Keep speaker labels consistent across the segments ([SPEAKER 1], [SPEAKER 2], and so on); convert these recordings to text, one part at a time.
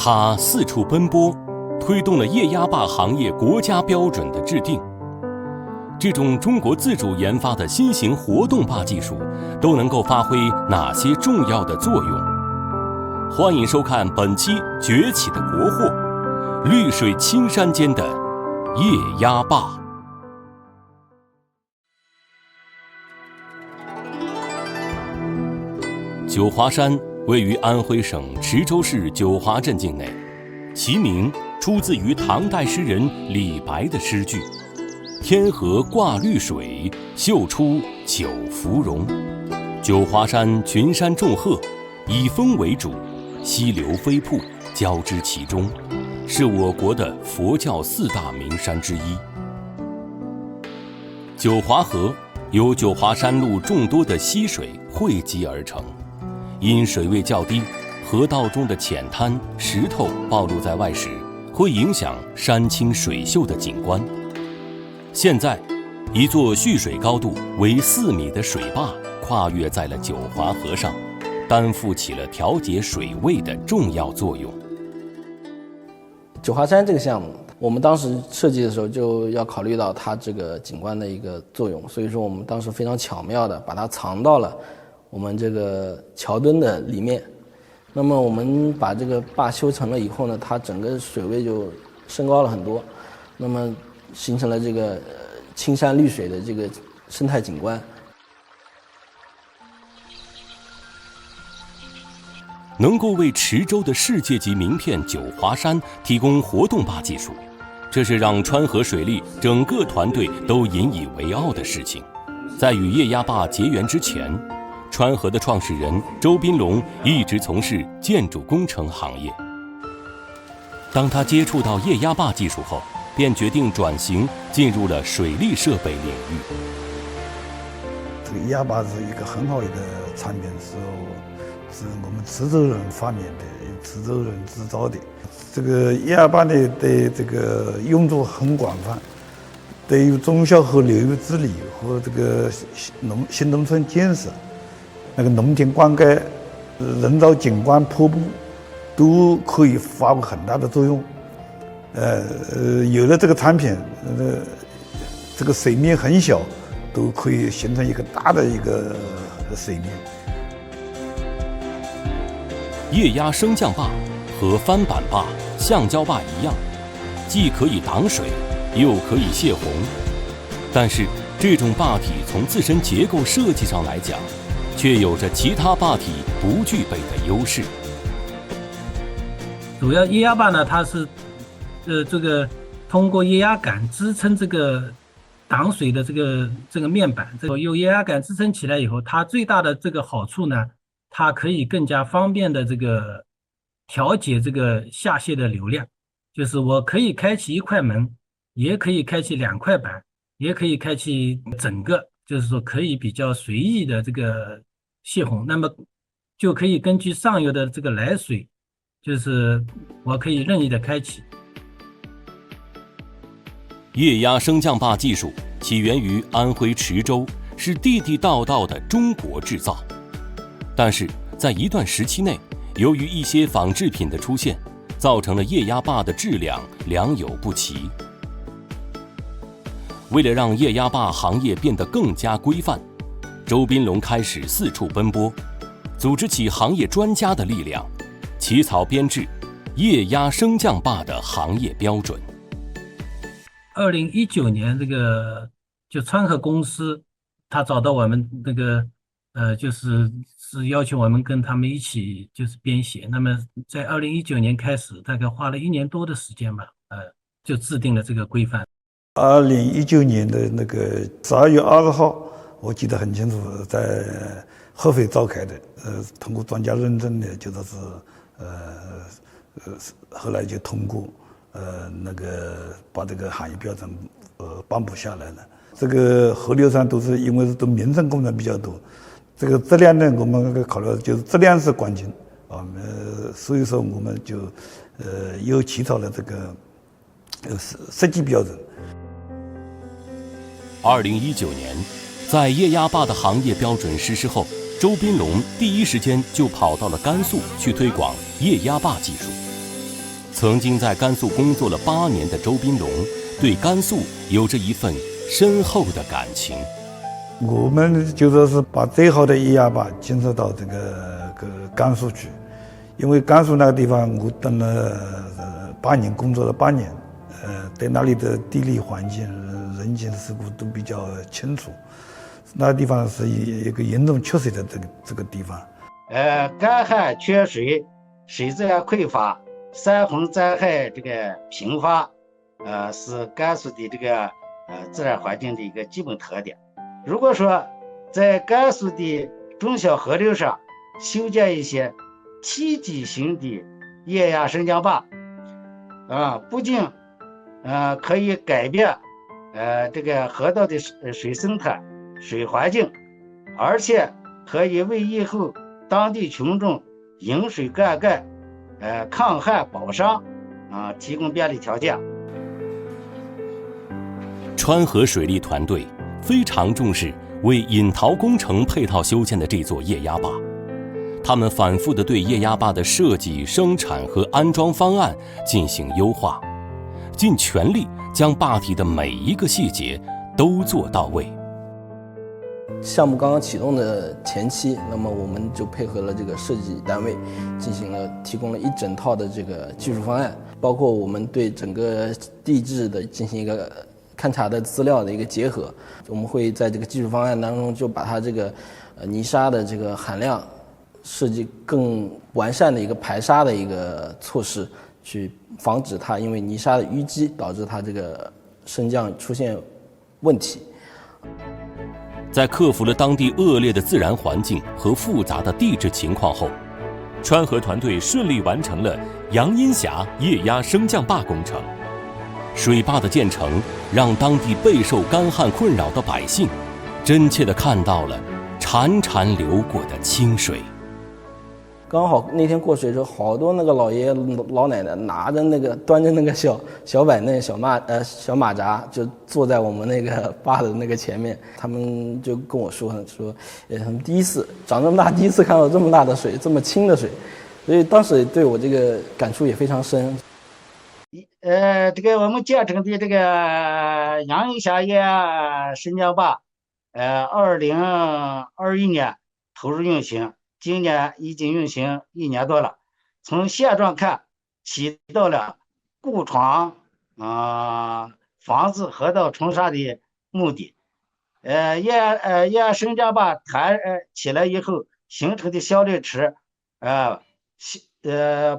[SPEAKER 1] 他四处奔波，推动了液压坝行业国家标准的制定。这种中国自主研发的新型活动坝技术都能够发挥哪些重要的作用？欢迎收看本期崛起的国货——绿水青山间的液压坝。九华山位于安徽省池州市九华镇境内，其名出自于唐代诗人李白的诗句：“天河挂绿水，秀出九芙蓉。”九华山群山众壑，以峰为主，溪流飞瀑交织其中，是我国的佛教四大名山之一。九华河由九华山路众多的溪水汇集而成，因水位较低，河道中的浅滩、石头暴露在外时，会影响山清水秀的景观。现在，一座蓄水高度为4米的水坝跨越在了九华河上，担负起了调节水位的重要作用。
[SPEAKER 2] 九华山这个项目，我们当时设计的时候就要考虑到它这个景观的一个作用，所以说我们当时非常巧妙的把它藏到了我们这个桥墩的里面。那么我们把这个坝修成了以后呢，它整个水位就升高了很多，那么形成了这个青山绿水的这个生态景观。
[SPEAKER 1] 能够为池州的世界级名片九华山提供活动坝技术，这是让川河水利整个团队都引以为傲的事情。在与液压坝结缘之前，川河的创始人周斌龙一直从事建筑工程行业。当他接触到液压坝技术后，便决定转型，进入了水利设备领域。
[SPEAKER 3] 这个液压坝是一个很好的产品，是我们池州人发明的，池州人制造的。这个液压坝呢，对这个用途很广泛，对于中小河流域治理和这个新农村建设、那个农田灌溉、人造景观瀑布，都可以发挥很大的作用。有了这个产品，这个水面很小，都可以形成一个大的一个水面。
[SPEAKER 1] 液压升降坝和翻板坝、橡胶坝一样，既可以挡水，又可以泄洪。但是，这种坝体从自身结构设计上来讲，却有着其他坝体不具备的优势。
[SPEAKER 4] 主要液压坝呢，它是这个通过液压杆支撑这个挡水的这个面板，有液压杆支撑起来以后，它最大的这个好处呢，它可以更加方便的这个调节这个下泄的流量，就是我可以开启一块门，也可以开启2块板，也可以开启整个，就是说可以比较随意的这个泄洪。那么就可以根据上游的这个来水，就是我可以任意的开启。
[SPEAKER 1] 液压升降坝技术起源于安徽池州，是地地道道的中国制造。但是在一段时期内，由于一些仿制品的出现，造成了液压坝的质量良莠不齐。为了让液压坝行业变得更加规范，周斌龙开始四处奔波，组织起行业专家的力量，起草编制液压升降坝的行业标准。
[SPEAKER 4] 2019年，就川河公司，他找到我们就是要求我们跟他们一起就是编写。那么在2019年开始，大概花了1年多的时间吧，就制定了这个规范。
[SPEAKER 3] 2019年的那个12月20号，我记得很清楚，在合肥召开的，通过专家认证的，就说是后来就通过。把这个行业标准颁布下来了。这个河流上都是因为都民生工程比较多，这个质量呢，我们考虑就是质量是关键啊。所以说我们就又起草了这个设计标准。
[SPEAKER 1] 2019年，在液压坝的行业标准实施后，周斌龙第一时间就跑到了甘肃去推广液压坝技术。曾经在甘肃工作了8年的周斌龙，对甘肃有着一份深厚的感情。
[SPEAKER 3] 我们就说是把最好的液压坝进入到这个甘肃去，因为甘肃那个地方我等了8年，工作了8年，对那里的地理环境、人情世故都比较清楚。那个地方是一个严重缺水的这个地方。
[SPEAKER 5] 干旱缺水，水资源匮乏，山洪灾害这个频发，是甘肃的这个自然环境的一个基本特点。如果说在甘肃的中小河流上修建一些梯级型的液压升降坝，不仅可以改变这个河道的水生态、水环境，而且可以为以后当地群众饮水灌溉、抗旱保墒提供便利条件。
[SPEAKER 1] 川河水利团队非常重视为引陶工程配套修建的这座液压坝，他们反复地对液压坝的设计、生产和安装方案进行优化，尽全力将坝体的每一个细节都做到位。
[SPEAKER 2] 项目刚刚启动的前期，那么我们就配合了这个设计单位，提供了一整套的这个技术方案，包括我们对整个地质的进行一个勘察的资料的一个结合。我们会在这个技术方案当中就把它这个泥沙的这个含量设计更完善的一个排沙的一个措施，去防止它因为泥沙的淤积导致它这个升降出现问题。
[SPEAKER 1] 在克服了当地恶劣的自然环境和复杂的地质情况后，川河团队顺利完成了杨荫峡液压升降坝工程。水坝的建成让当地备受干旱困扰的百姓真切地看到了潺潺流过的清水。
[SPEAKER 2] 刚好那天过水的时候，好多那个老爷爷老奶奶拿着那个端着那个小板凳、小马扎，就坐在我们那个坝的那个前面。他们就跟我说，他们第一次长这么大，第一次看到这么大的水，这么清的水，所以当时对我这个感触也非常深。
[SPEAKER 5] 这个我们建成的这个杨荫峡液压升降坝，2021年投入运行。今年已经运行1年多了，从现状看，起到了固床、防止河道冲刷的目的。液压升降坝弹起来以后形成的消滤池，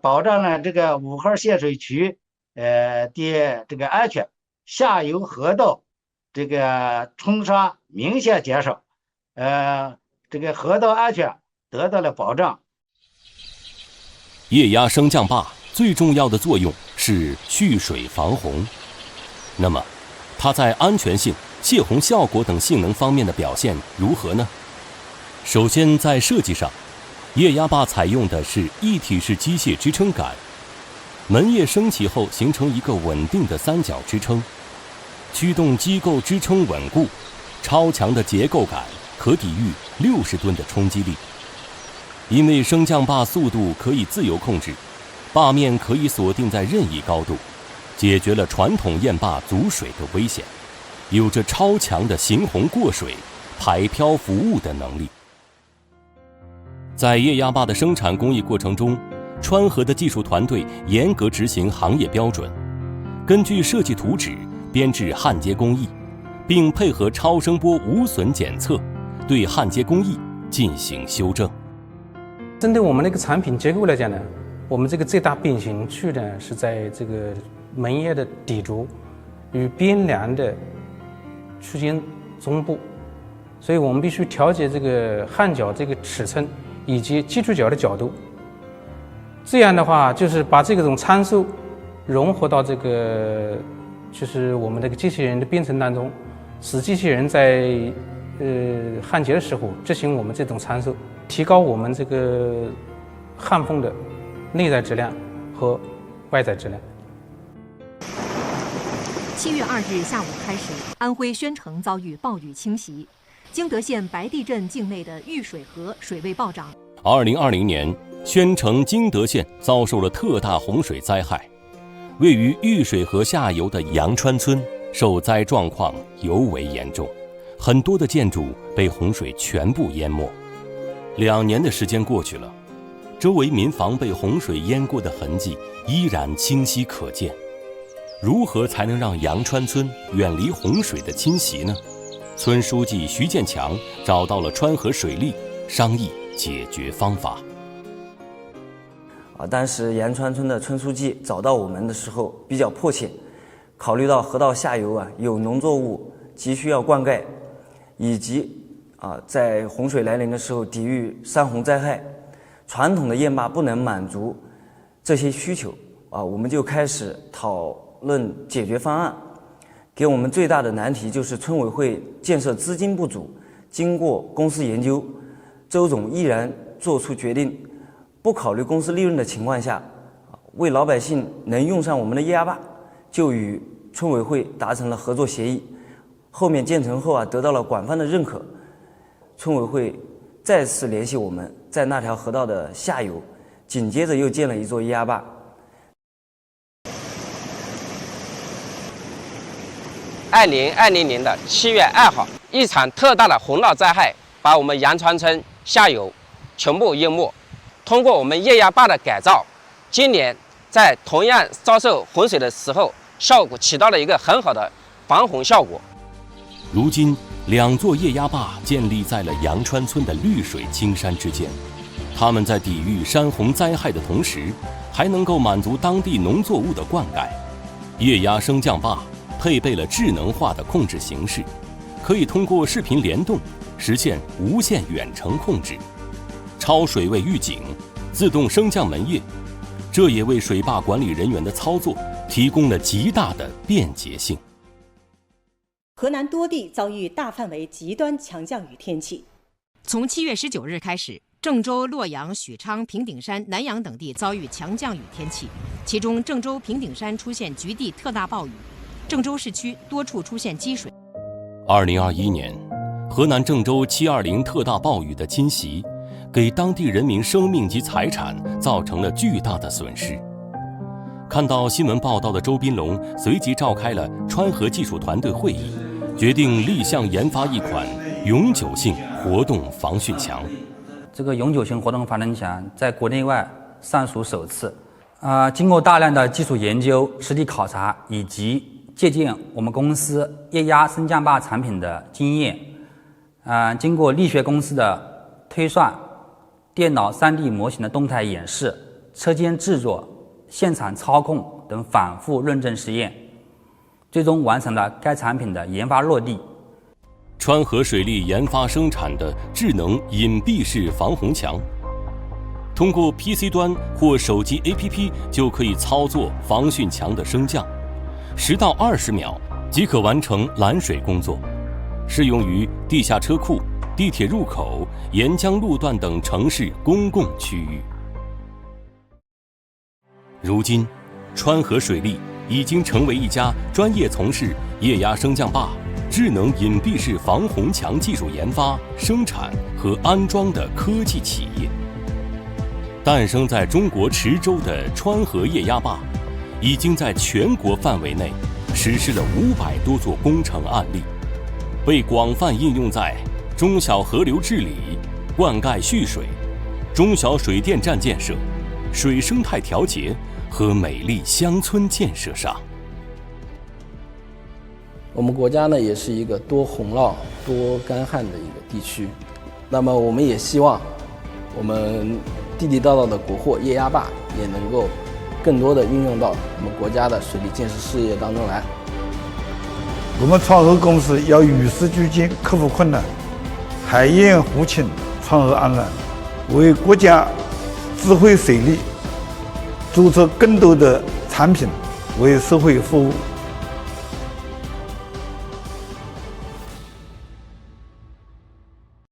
[SPEAKER 5] 保障了这个5号泄水区的这个安全，下游河道这个冲刷明显减少，这个河道安全得到了保障。
[SPEAKER 1] 液压升降坝最重要的作用是蓄水防洪，那么它在安全性、泄洪效果等性能方面的表现如何呢？首先，在设计上，液压坝采用的是一体式机械支撑杆，门叶升起后形成一个稳定的3角支撑，驱动机构支撑稳固，超强的结构感可抵御60吨的冲击力。因为升降坝速度可以自由控制，坝面可以锁定在任意高度，解决了传统堰坝阻水的危险，有着超强的行洪过水、排漂服务的能力。在液压坝的生产工艺过程中，川河的技术团队严格执行行业标准，根据设计图纸编制焊接工艺，并配合超声波无损检测，对焊接工艺进行修正。
[SPEAKER 6] 针对我们那个产品结构来讲呢，我们这个最大变形区呢是在这个门叶的底足与边梁的区间中部，所以我们必须调节这个焊脚这个尺寸以及基础角的角度。这样的话，就是把这种参数融合到这个就是我们这个机器人的编程当中，使机器人在焊接的时候执行我们这种参数，提高我们这个焊缝的内在质量和外在质量。
[SPEAKER 7] 7月2日下午开始，安徽宣城遭遇暴雨侵袭，经德县白地镇境内的玉水河水位暴涨。
[SPEAKER 1] 2020年，宣城经德县遭受了特大洪水灾害，位于玉水河下游的杨川村受灾状况尤为严重，很多的建筑被洪水全部淹没。2年的时间过去了，周围民房被洪水淹过的痕迹依然清晰可见。如何才能让杨川村远离洪水的侵袭呢？村书记徐建强找到了川河水利，商议解决方法。
[SPEAKER 8] 当时杨川村的村书记找到我们的时候比较迫切，考虑到河道下游有农作物急需要灌溉，以及在洪水来临的时候抵御山洪灾害，传统的堰坝不能满足这些需求我们就开始讨论解决方案。给我们最大的难题就是村委会建设资金不足，经过公司研究，周总毅然做出决定，不考虑公司利润的情况下，为老百姓能用上我们的液压坝，就与村委会达成了合作协议。后面建成后得到了广泛的认可，村委会再次联系我们，在那条河道的下游，紧接着又建了一座液压坝。
[SPEAKER 9] 2020年的7月2号，一场特大的洪涝灾害把我们杨川村下游全部淹没。通过我们液压坝的改造，今年在同样遭受洪水的时候，效果起到了一个很好的防洪效果。
[SPEAKER 1] 如今，2座液压坝建立在了杨川村的绿水青山之间，它们在抵御山洪灾害的同时，还能够满足当地农作物的灌溉。液压升降坝配备了智能化的控制形式，可以通过视频联动实现无线远程控制、超水位预警、自动升降门页，这也为水坝管理人员的操作提供了极大的便捷性。
[SPEAKER 7] 河南多地遭遇大范围极端强降雨天气。从7月19日开始，郑州、洛阳、许昌、平顶山、南阳等地遭遇强降雨天气，其中郑州、平顶山出现局地特大暴雨，郑州市区多处出现积水。
[SPEAKER 1] 2021年，河南郑州720特大暴雨的侵袭，给当地人民生命及财产造成了巨大的损失。看到新闻报道的周斌龙随即召开了川河技术团队会议，决定立项研发一款永久性活动防汛墙。
[SPEAKER 10] 这个永久性活动防汛墙在国内外尚属首次。经过大量的技术研究、实地考察以及借鉴我们公司液压升降坝产品的经验，经过力学公司的推算、电脑 3D 模型的动态演示、车间制作、现场操控等反复论证实验，最终完成了该产品的研发落地。
[SPEAKER 1] 川河水利研发生产的智能隐蔽式防洪墙，通过 PC 端或手机 APP 就可以操作防汛墙的升降，10到20秒即可完成拦水工作，适用于地下车库、地铁入口、沿江路段等城市公共区域。如今，川河水利已经成为一家专业从事液压升降坝、智能隐蔽式防洪墙技术研发、生产和安装的科技企业。诞生在中国池州的川河液压坝，已经在全国范围内实施了500多座工程案例，被广泛应用在中小河流治理、灌溉蓄水、中小水电站建设、水生态调节和美丽乡村建设上。
[SPEAKER 2] 我们国家呢也是一个多洪涝、多干旱的一个地区，那么我们也希望我们地地道道的国货液压坝也能够更多的运用到我们国家的水利建设事业当中来。
[SPEAKER 3] 我们川河公司要与时俱进，克服困难，海晏湖清，川河安澜，为国家智慧水利做出更多的产品，为社会服务。